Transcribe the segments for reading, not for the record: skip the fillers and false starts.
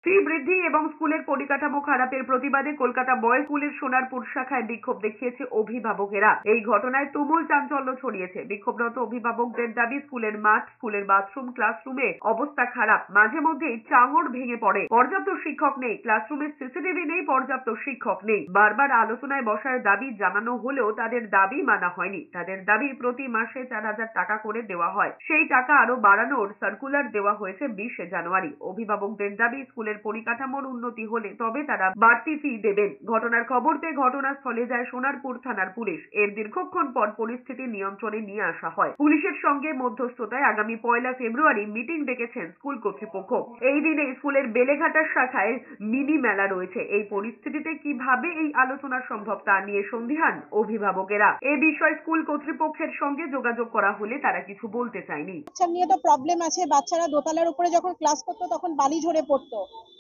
ফি বৃদ্ধি এবং স্কুলের পরিকাঠামো খারাপের প্রতিবাদে কলকাতা বয়েজ স্কুলের সোনারপুর শাখায় বিক্ষোভ দেখিয়েছে অভিভাবকেরা। এই ঘটনায় তুমুল চাঞ্চল্য ছড়িয়েছে। বিক্ষোভরত অভিভাবকদের দাবি, স্কুলের মাঠ, স্কুলের বাথরুম, ক্লাসরুমে অবস্থা খারাপ, মাঝে মধ্যেই চাঙড় ভেঙে পড়ে, পর্যাপ্ত শিক্ষক নেই, ক্লাসরুমে সিসিটিভি নেই, পর্যাপ্ত শিক্ষক নেই। বারবার আলোচনায় বসার দাবি জানানো হলেও তাদের দাবি মানা হয়নি। তাদের দাবি প্রতি মাসে 4,000 টাকা করে দেওয়া হয়, সেই টাকা আরো বাড়ানোর সার্কুলার দেওয়া হয়েছে 20 জানুয়ারি। অভিভাবকদের দাবি, স্কুলের পরিকাঠামোর উন্নতি হলে তবে তারা বাড়তি ফি দেবেন। ঘটনার খবর পেয়ে ঘটনাস্থলে যায় সোনারপুর থানার পুলিশ। এর দীর্ঘক্ষণ পর পরিস্থিতি নিয়ন্ত্রণে নিয়ে আসা হয়। পুলিশের সঙ্গে মধ্যস্থতায় আগামী 1 ফেব্রুয়ারি মিটিং ডেকেছেন স্কুল কর্তৃপক্ষ। এই দিনে স্কুলের বেলেঘাটা শাখায় মিনি মেলা রয়েছে। এই পরিস্থিতিতে কিভাবে এই আলোচনা সম্ভব তা নিয়ে সন্দিহান অভিভাবকেরা। এ বিষয়ে স্কুল কর্তৃপক্ষের সঙ্গে যোগাযোগ করা হলে তারা কিছু বলতে চায়নি। বাচ্চা নিয়ে তো প্রবলেম আছে। বাচ্চারা দোতলার উপরে যখন ক্লাস করতো তখন বালি ঝরে পড়তো,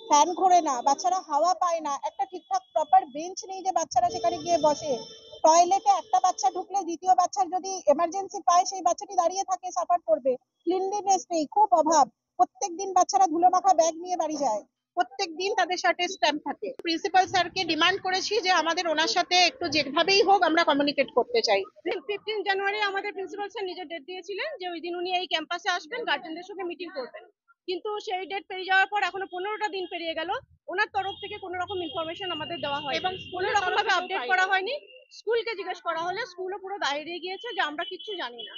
ফ্যান ঘোরে না, বাচ্চারা হাওয়া পায় না, একটা ঠিকঠাক প্রপার বেঞ্চ নেই যে বাচ্চারা সেখানে গিয়ে বসে। টয়লেটে একটা বাচ্চা ঢুকলে দ্বিতীয় বাচ্চার যদি এমার্জেন্সি পায় সেই বাচ্চাটি দাঁড়িয়ে থাকে, সাফার করবে। ক্লিনলিনেস নেই, খুব অভাব। প্রত্যেকদিন বাচ্চারা ধুলো মাখা ব্যাগ নিয়ে বাড়ি যায়, প্রত্যেকদিন তাদের শার্টে স্ট্যাম্প থাকে। প্রিন্সিপাল স্যারকে ডিমান্ড করেছি যে আমাদের ওনার সাথে একটু যেভাবেই হোক আমরা কমিউনিকেট করতে চাই। 15 জানুয়ারি আমাদের প্রিন্সিপাল স্যার নিজের ডেট দিয়েছিলেন যে ওই দিন উনি এই ক্যাম্পাসে আসবেন, গার্জেনদের সঙ্গে মিটিং করবেন। কিন্তু সেই ডেট পেরিয়ে যাওয়ার পর এখনো 15টা দিন পেরিয়ে গেল, ওনার তরফ থেকে কোনো রকম ইনফরমেশন আমাদের দেওয়া হয় এবং কোনো রকম ভাবে আপডেট করা হয়নি। স্কুলকে জিজ্ঞেস করা হলে স্কুলও পুরো দাঁড়িয়ে গিয়েছে যে আমরা কিচ্ছু জানি না।